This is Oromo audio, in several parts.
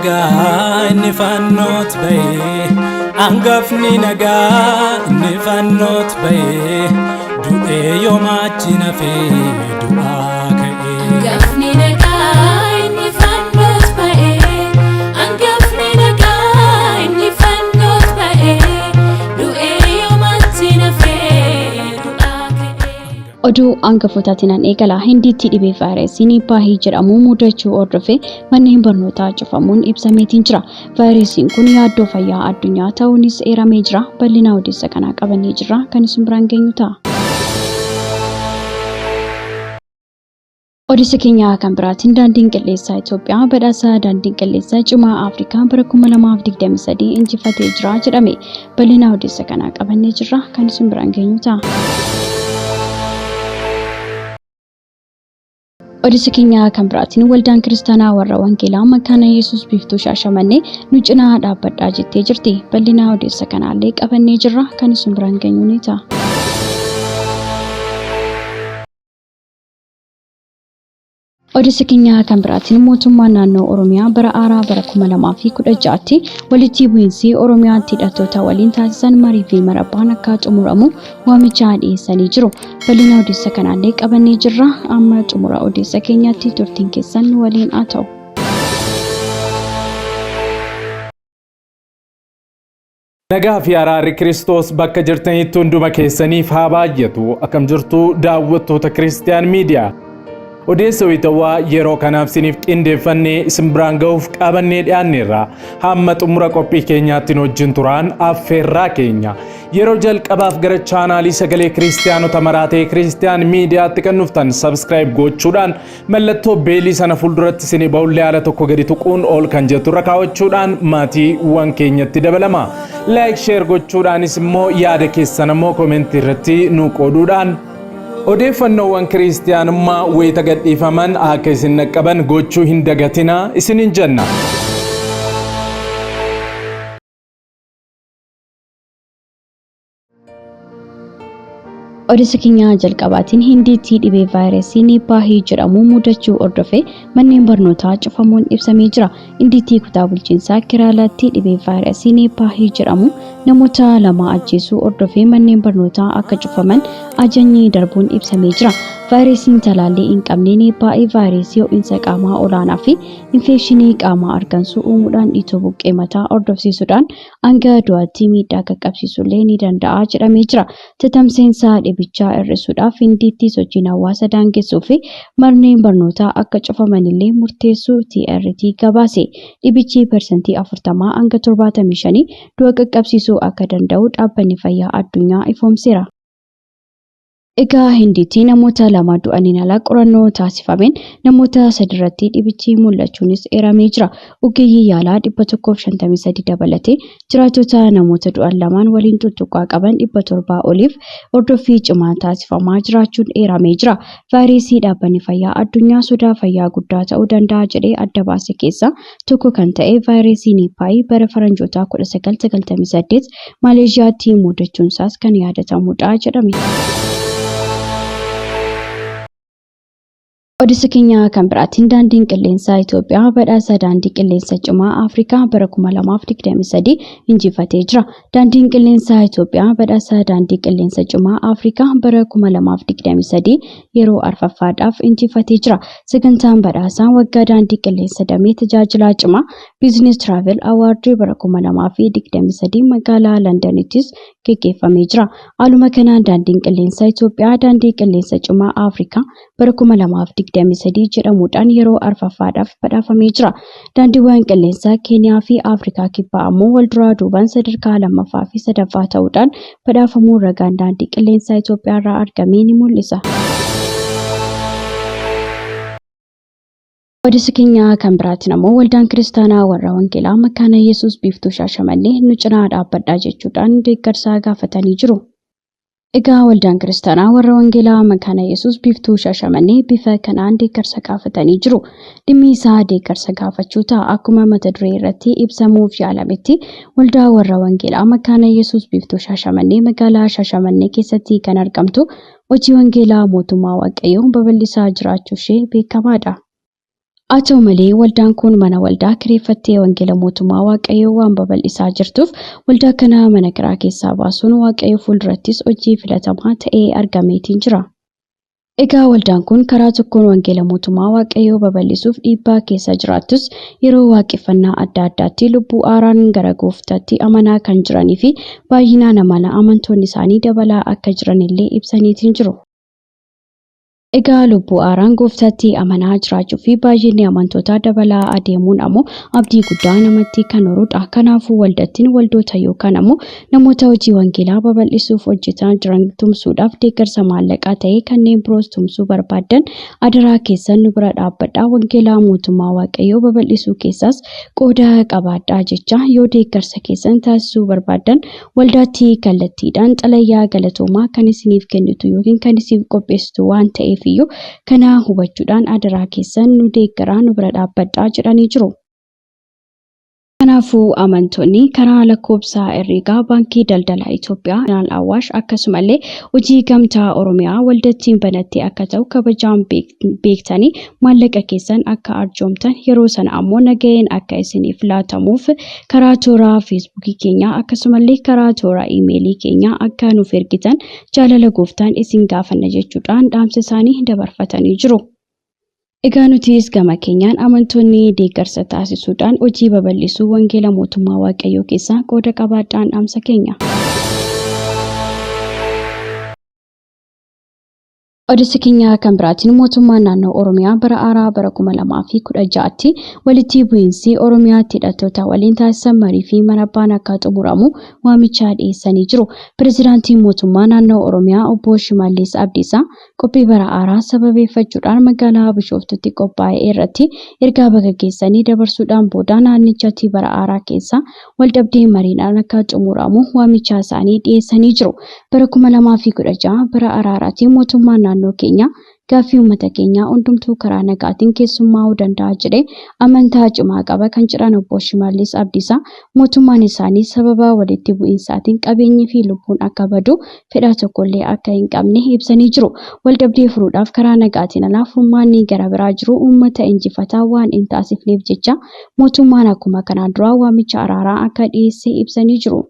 nagaa inni fannoot ba'ee angafni nagaa inni fannoot ba'ee du'ee yoomaachi nafee du'aa ka'ee angafni nagaa inni fannoot ba'ee angafni nagaa inni fannoot ba'ee du'ee yoomaachi nafee du'aa ka'ee. Oduu angafotaatiin eegalaa Hindiitti dhibee vaayirasii Nipah jedhamu mudachuu hordofee manneen barnootaa cufamuun ibsameetiin jira. Vaayirasiin kun yaaddoo fayyaa addunyaa ta'uunis eeramee jira. Bal'ina odeessa kanaa qabannee jira. Kan isin biraan geenyu ta'a. Odeessa keenya kan biraatiin daandiin qilleensaa Itoophiyaa badhaasa daandiin qilleensaa cimaa Afrikaa bara 2023 injifatee jira jedhame. Bal'ina odeessa kanaa qabannee jira. Kan isin biraan geenyu ta'a. Odeessa keenya kan biraatiin waldaan kiristaanaa warra wangeelaa makaana Yesuus biiftuu Shaashamannee nu cinaa dhaabbadhaa jettee jirti. Bal'ina odeessa kanaallee qabannee jirra. Kan isin biraan geenyu ni ta'a. Odeessa keenya kan biraatiin mootummaan naannoo Oromiyaa bara haaraa bara 2016tti walitti bu'iinsi Oromiyaatti hidhattoota waliin taasisan marii fi marabbaan akka xumuramu waamicha dhiyeessanii jiru. Bal'ina odeessa kanaallee qabannee jirra. Amma xumura odeessa keenyaatti turtiin keessan waliin haa ta'u. Nagaa fi araarri Kiristoos bakka jirtanitti hunduma keessaniif haa baay'atu. Akkam jirtu daawwattoota Kiristiyaan Miidiyaa. Odeessa wayitawaa yeroo kanaaf siniif qindeeffannee isin biraan ga'uuf qabannee dhiyaanneerra. Hamma xumura qophii keenyaatti wajjin turaan affeerraa keenya. Yeroo jalqabaaf gara chaanaalii sagalee Kiristiyaanota maraatee Kiristiyaan Miidiyaatti kan dhuftan subscribe gochuudhaan mallattoo beelii sana fuulduratti isin ba'ullee haala tokko gadi tuquun ol kan jettu irra kaawwachuudhaan maatiiwwan keenyatti dabalama. Like share gochuudhaanis immoo yaada keessan immoo koomentii irratti nu qooduudhaan odeeffannoowwan kiristiyaanummaa wayita gadhiifaman akka isin naqqaban gochuu hin dagatinaa isinin jenna. Odeessa keenya jalqabaatiin Hindiitti dhibee vaayirasii Nipah jedhamu mudachuu hordofee manneen barnootaa cufamuun ibsamee jira. Hindiitti kutaa bulchiinsaa Kiraalaatti dhibee vaayirasii Nipah jedhamu namoota lama ajjeesuu hordofee manneen barnootaa akka cufaman ajajni darbuun ibsamee jira. Vaayirasiin talaallii hin qabne Nipah vaayirasii ho'iinsa qaamaa olaanaa fi infekshinii qaamaa argamsiisuu uumuudhaan dhiitoo buqqee mataa hordofsiisuudhaan hanga du'aatti miidhaa qaqqabsiisuullee ni danda'a jedhamee jira. Tatamseensa dhibichaa hir'isuudhaaf Hindiitti sochiin hawaasa daangessuu fi manneen barnootaa akka cufamanillee murteessuu TRT gabaase. Dhibichi persentii 40 hanga 75 du'a qaqqabsiisuu akka danda'u dhaabbanni fayyaa addunyaa ifoomseera. Egaa Hindiitti namoota lama du'aniin ala qorannoo taasifameen namoota sadirratti dhibichi mul'achuunis eeramee jira. Ogeeyyii yaalaa 153 dabalatee jiraattota namoota du'an lamaan waliin tuttuqqaa qaban 700 oliif hordoffii cimaa taasifamaa jiraachuun eeramee jira. Vaayirasii dhaabbanni fayyaa addunyaa sodaa fayyaa guddaa ta'uu danda'a jedhee adda baase keessaa tokko kan ta'e vaayirasii Nipah bara faranjoota 1998 Maaleeshiyaatti mudachuunsaas kan yaadatamudha jedhame. Odeessa keenya kan biraatiin daandiin qilleensaa Itoophiyaa badhaasa daandii qilleensa cimaa Afrikaa bara 2023 injifatee jira. Daandiin qilleensaa Itoophiyaa badhaasa daandii qilleensa cimaa Afrikaa bara 2023 yeroo arfaffaadhaaf injifatee jira. Sagantaan badhaasaa waggaa daandii qilleensa damee tajaajilaa cimaa Business Travel Award bara 2023 magaalaa Londonittis gaggeeffamee jira. Haaluma kanaan daandiin qilleensaa Itoophiyaa daandii qilleensa cimaa Afrikaa bara 2023 jedhamuudhaan yeroo arfaffaadhaaf badhaafamee jira. Daandiiwwan qilleensaa Keeniyaa fi Afrikaa kibbaa ammoo walduraa duubaan sadarkaa lammaffaa fi sadaffaa ta'uudhaan badhaafamuun ragaan daandii qilleensaa Itoophiyaa irraa argame ni mul'isa. Odeessa keenya kan biraatiin ammoo waldaan kiristaanaa warra wangeelaa makaana Yesuus biiftuu Shaashamannee nu cinaa dhaabbadhaa jechuudhaan deeggarsa gaafatanii jiru. Egaa waldaan kiristaanaa warra wangeelaa makaana Yesuus biiftuu Shaashamannee bifa kanaan deeggarsa gaafatanii jiru. Dhimmi isaa deeggarsa gaafachuu ta'a. Akkuma mata duree irratti ibsamuuf yaalametti waldaa warra wangeelaa makaana Yesuus biiftuu Shaashamannee magaalaa Shaashamannee keessatti kan argamtu hojii wangeelaa mootummaa Waaqayyoo babal'isaa jiraachuu ishee beekamaadha. haa ta'u malee waldaan kun mana waldaa kireeffattee wangeela mootummaa waaqayyoo waan babal'isaa jirtuuf waldaa kana mana kiraa keessaa baasuun waaqayyoo fuuldurattis hojii filatamaa ta'ee argameetiin jira. Egaa waldaan kun karaa tokkoon wangeela mootummaa waaqayyoo babal'isuuf dhiibbaa keessa jiraattus yeroo waaqeffannaa adda addaatti lubbuu aaraan gara gooftaatti amanaa kan jiranii fi baay'inaan amala amantoonni isaanii dabalaa akka jiranillee ibsaniitiin jiru. Egaa lubbuu aaraan gooftaatti amanaa jiraachuu fi baay'inni amantootaa dabalaa adeemuun ammoo abdii guddaa namatti kan horudha. Kanaafuu waldattiin waldoota yookaan ammoo namoota hojii wangeelaa babal'isuuf hojjetaa jiran tumsuudhaaf deeggarsa maallaqaa ta'ee kanneen biroos tumsuu barbaadan adaraa keessan nu bira dhaabbadhaa wangeelaa mootummaa waaqayyoo babal'isuu keessaas qooda qabaadhaa jecha yoo deeggarsa keessan taasisuu barbaadan waldaatti kallattiidhaan xalayaa galatoomaa kan isiniif kennitu yookiin kan isiniif qopheessitu waan ta'eef kana hubachuudhaan adaraa keessan nu deeggaraa nu bira dhaabbadhaa jedhanii jiru. Kanaafuu amantoonni karaa lakkoobsa herreegaa baankii daldalaa Itoophiyaa Naal Awaash akkasumallee hojii gamtaa Oromiyaa waldattiin banattee akka ta'u kabajaan beektanii maallaqa keessan akka arjoomtan yeroo sana ammoo nagayeen akka isiniif laatamuuf karaa toora feesbuukii keenyaa akkasumallee karaa toora iimeelii keenyaa akka nuuf ergitan jaalala gooftaan isin gaafanna jechuudhaan dhaamsa isaanii dabarfatanii jiru. Egaa nutis gama keenyaan amantoonni deeggarsa taasisuudhaan hojii babal'isuu wangeela mootummaa waaqayyoo keessaa qooda qabaadhaan dhaamsa keenya. Odeessa keenya kan biraatiin mootummaan naannoo Oromiyaa bara haaraa bara 2016tti walitti bu'iinsi Oromiyaatti hidhattoota waliin taasisan marii fi marabbaan akka xumuramu waamicha dhiyeessanii jiru. Pireezidaantiin mootummaa naannoo Oromiyaa obbo Shimallis Abdiisaa qophii bara haaraa sababeeffachuudhaan magaalaa Bishooftuutti qophaa'e irratti ergaa baga geessanii dabarsuudhaan booda naannichatti bara haaraa keessa waldhabdee mariidhaan akka xumuramu waamicha isaanii dhiyeessanii jiru. Bara 2016 bara araaraatti mootummaan naannoo keenya gaaffii uummata keenyaa hundumtuu karaa nagaatiin keessummaa'uu danda'a jedhee amantaa cimaa qaba kan jedhan obbo Shimallis Abdiisaa mootummaan isaanii sababa walitti bu'iinsaatiin qabeenyi fi lubbuun akka badu fedha tokkollee akka hin qabne ibsanii jiru. Waldhabdee furuudhaaf karaa nagaatiin alaa furmaanni gara biraa jiru uummata injifataa waan hin taasifneef jecha mootummaan akkuma kanaan dura waamicha araaraa akka dhiyeesse ibsanii jiru.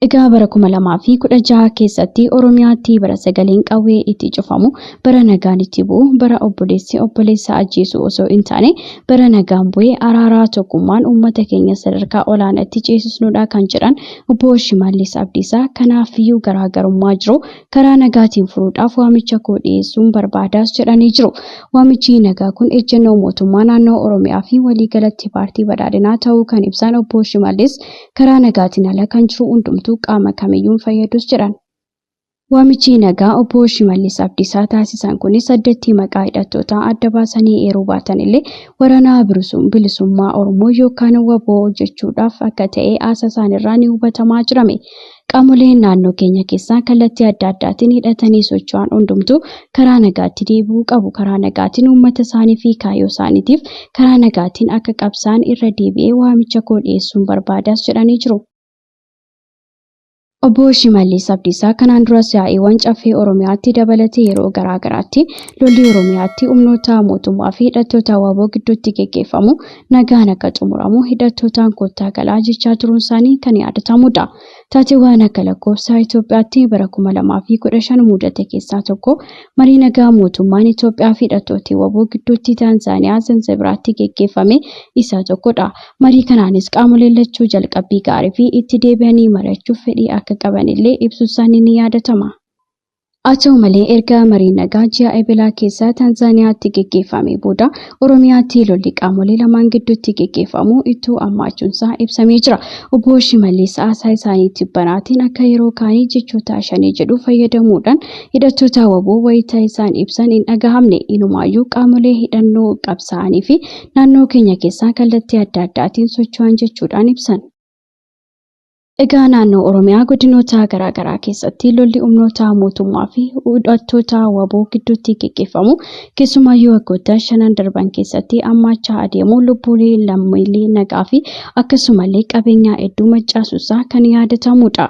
Egaa bara 2016 keessatti Oromiyaatti bara sagaleen qawwee itti cufamu, bara nagaan itti bu'u, bara obboleessa ajjeesu osoo hin taane bara nagaan bu'ee araaraa tokkummaan uummata keenya sadarkaa olaanaatti ceesisnuudha kan jedhan obbo Shimallis Abdiisaa. Kanaafiyyuu garaagarummaa jiru karaa nagaatiin furuudhaaf waamicha koo dhiyeessuun barbaadas jedhanii jiru. Waamichi nagaa kun ejjennoo mootummaa naannoo Oromiyaa fi waliigalatti paartii badhaadhinaa ta'uu kan ibsan obbo Shimallis karaa nagaatiin ala kan jiru hundumtuu qaama kamiyyuun fayyadus jedhan. Waamichi nagaa obbo Shimallis Abdiisaa taasisan kunis addatti maqaa hidhattoota adda baasanii eeruu baatan illee waraana bilisummaa Oromoo yookaan WBO jechuudhaaf akka ta'e haasaan irraa ni hubatamaa jirame. Qaamoleen naannoo keenya keessaa kallattii adda addaatiin hidhatanii socho'an hundumtuu karaa nagaatti deebi'uu qabu. Karaa nagaatiin uummata isaanii fi kaayyoo isaaniitiif karaa nagaatiin akka qabsaan irra deebi'ee waamicha koo dhiyeessuun barbaadas jedhanii jiru. Obbo Shimallis Abdiisaa kanaan duras yaa'iiwwan caffee Oromiyaatti dabalatee yeroo garaagaraatti lolli Oromiyaatti humnoota mootummaa fi hidhattoota WBO gidduutti gaggeeffamu nagaan akka xumuramu hidhattootaan kottaa galaa jechaa turuun isaanii kan yaadatamudha. Taateewwan akka lakkoofsa Itoophiyaatti bara 2015 mudate keessaa tokko marii nagaa mootummaan Itoophiyaa fi hidhattoota WBO gidduutti Taanzaaniyaa Zanzibiraatti gaggeeffame isa tokkodha. Marii kanaanis qaamoleen lachuu jalqabbii gaarii fi itti deebi'anii mari'achuuf fedhii akka qaban illee ibsu isaanii ni yaadatama. Haa ta'u malee erga marii nagaa ji'a Ebilaa keessaa Taanzaaniyaatti gaggeeffame booda Oromiyaatti lolli qaamolee lamaan gidduutti gaggeeffamu itti hammaachuunsaa ibsamee jira. Obbo Shimallis haasaa isaaniitti banaatiin akka yeroo kaanii jechoota 5 jedhu fayyadamuudhaan hidhattoota WBO wayita isaan ibsan hin dhagahamne. Inumaayyuu qaamolee hidhannoo qabsaa'anii fi naannoo keenya keessaa kallattii adda addaatiin socho'an jechuudhaan ibsan. Egaa naannoo Oromiyaa godinoota garaagaraa keessatti lolli humnoota mootummaa fi hidhattoota WBO gidduutti gaggeeffamu keessumaayyuu waggoota 5 darban keessatti hammaachaa adeemu lubbuulee lammiilee nagaa fi akkasumallee qabeenyaa hedduu mancaasuusaa kan yaadatamudha.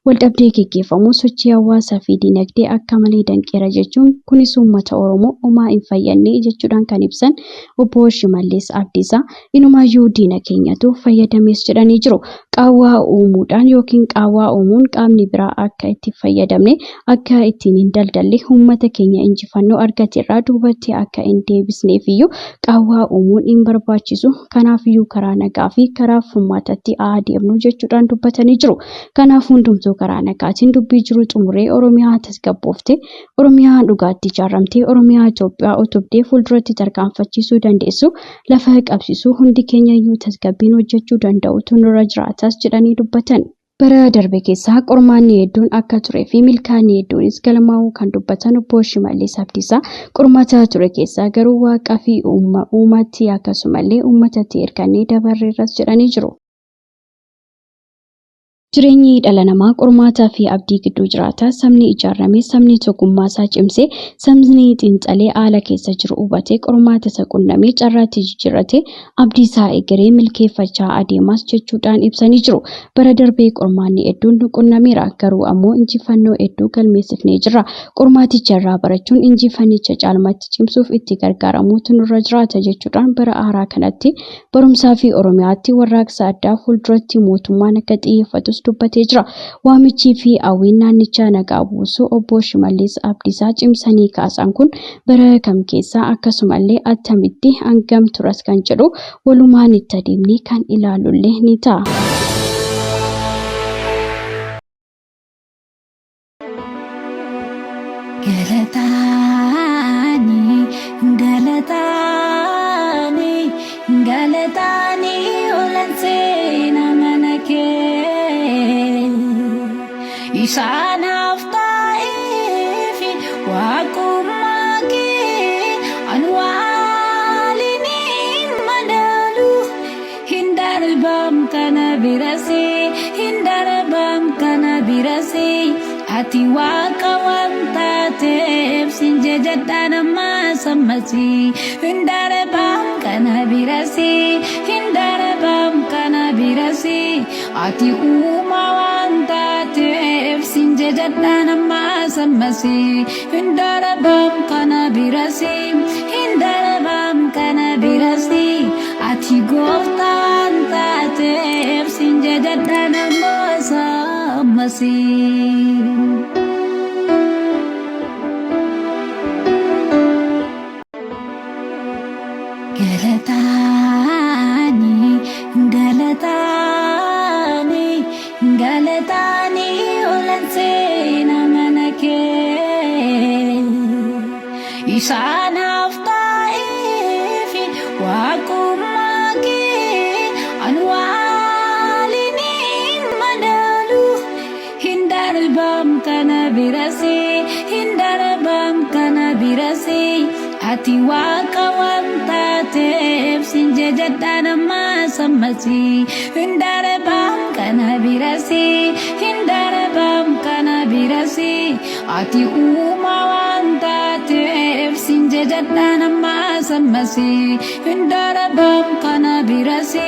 waldhabdee gaggeeffamu sochii hawaasaa fi dinagdee akka malee danqeera jechuun kunis uummata Oromoo homaa hin fayyadne jechuudhaan kan ibsan obbo Shimallis Abdiisaa inumaayyuu diina keenyatu fayyadames jedhanii jiru. Qaawwaa uumuudhaan yookiin qaawwaa uumuun qaamni biraa akka itti fayyadamne akka ittiin hin daldalle uummata keenya injifannoo argate irraa duubatti akka hin deebisneef iyyuu qaawwaa uumuun hin barbaachisu. Kanaaf iyyuu karaa nagaa fi karaa furmaatatti adeemnu jechuudhaan dubbatanii jiru. Kanaaf hundumtuu karaa nagaatiin dubbii jiru xumuree Oromiyaa tasgabbooftee Oromiyaa dhugaatti ijaaramtee Oromiyaa Itoophiyaa utubdee fuulduratti tarkaanfachiisuu dandeessu lafa qabsiisuu hundi keenya iyyuu tasgabbiin hojjechuu danda'utu nurra jiraatas jedhanii dubbatan. Bara darbe keessaa qormaanni hedduun akka turee fi milkaa'inni hedduunis galmaa'uu kan dubbatan obbo Shimallis Abdiisaa qormaata ture keessaa garuu waaqaa fi uummatti akkasumallee uummatatti ergannee dabarreerras jedhanii jiru. Jireenyi dhala namaa qormaataa fi abdii gidduu jiraata. Sabni ijaarame, sabni tokkummaa isaa cimsee, sabni xiinxalee haala keessa jiru hubatee qormaata isa qunnamee carraatti jijjiirratee abdii isaa egeree milkeeffachaa adeemas jechuudhaan ibsanii jiru. Bara darbee qormaanni hedduun nu qunnameera. Garuu ammoo injifannoo hedduu galmeessifnee jirra. Qormaaticha irraa barachuun injifannicha caalmatti cimsuuf itti gargaaramuutu nurra jiraata jechuudhaan bara haaraa kanatti barumsaa fi Oromiyaatti warraaqsa addaa fuulduratti mootummaan akka xiyyeeffatus dubbatee jira. Waamichii fi hawwiin naannichaa nagaa buusuu obbo Shimallis Abdiisaa cimsanii kaasan kun bara kam keessaa akkasumallee attamitti hangam turas kan jedhu walumaan itti adeemnee kan ilaalullee ni ta'a. Galatani olansena manake Isanaaf ta'ifi waaqummaake anwaalini madalu hindarbam kana birase ati waaqa wanta teef sinjajadha nama sammasi hindarbam kana birase ati uuma wanta teef sinjajadha nama sammasi hindarbam kana birase ati goofta wanta teef sinjajadha nama sammasi. Galatani olansena manake Isanaaf ta'ifi waaqummaake anwaalini madalu hindarbam kana birase ati waaqa wanta teef sinjajadha nama sammasi hindarbam kana birase ati uuma wanta teef sinjajadha nama sammasi hindarbam kana birase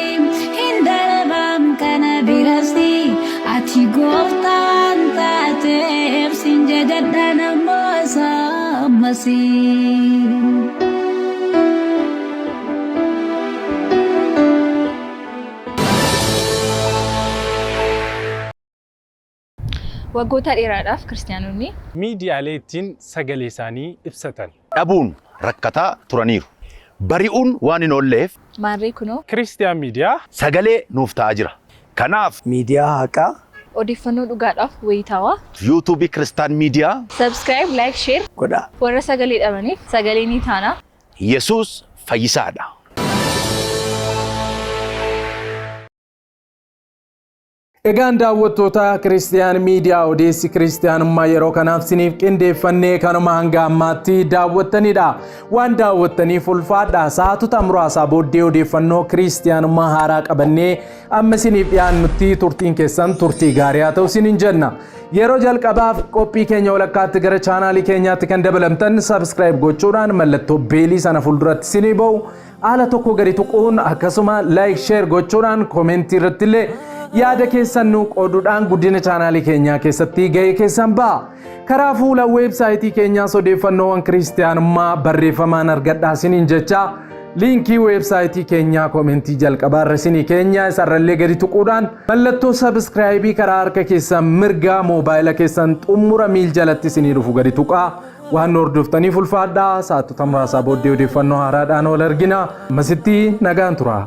ati goofta wanta teef sinjajadha nama sammasi. Waggoota dheeraadhaaf kiristaanonni miidiyaalee ittiin sagalee isaanii ibsatan dhabuun rakkataa turaniiru. Bari'uun waan hin oolleef maarree kunoo Kiristiyaan miidiyaa sagalee nuuf ta'aa jira. Kanaaf miidiyaa haqaa odeeffannoo dhugaadhaaf wayitaawaa yuutuubii Kiristaan miidiyaa subscribe, like, share godha. warra sagalee dhabaniif sagalee ni taana. Yesuus fayyisaadha. Egaan daawwattoota Kiristiyaan miidiyaa odeessi kiristiyaanummaa yeroo kanaaf siniif qindeeffannee kanuma hanga ammaatti daawwattanidha. Waan daawwattaniif ulfaadha. Sa'aatota muraasaa booddee odeeffannoo kiristiyaanummaa haaraa qabannee amma siniif dhiyaannutti turtiin keessan turtii gaarii haa ta'u sinin jenna. Yeroo jalqabaaf qophii keenya walakkaatti gara chaanaalii keenyaatti kan dabalamtan subscribe gochuudhaan mallattoo beelii sana fuulduratti sinii ba'u haala tokko gadi tuquun akkasuma like share gochuudhaan koomentii irrattillee yaada keessan nu qooduudhaan guddina chaanaalii keenyaa keessatti ga'ee keessan ba'a. Karaa fuula weebsaayitii keenyaas odeeffannoowwan kiristaanummaa barreeffamaan argadhaa isiniin jecha liinkii weebsaayitii keenyaa koomentii jalqabaarra isinii keenya isarrallee gadi tuquudhaan mallattoo sabskraayibii karaa harka keessan mirgaa moobaayila keessan xumura miil jalatti isinii dhufu gadi tuqaa. waan hordoftaniif ulfaadhaa. Sa'aattota muraasaa booddee odeeffannoo haaraadhaan ol argina. Masitti nagaan tura.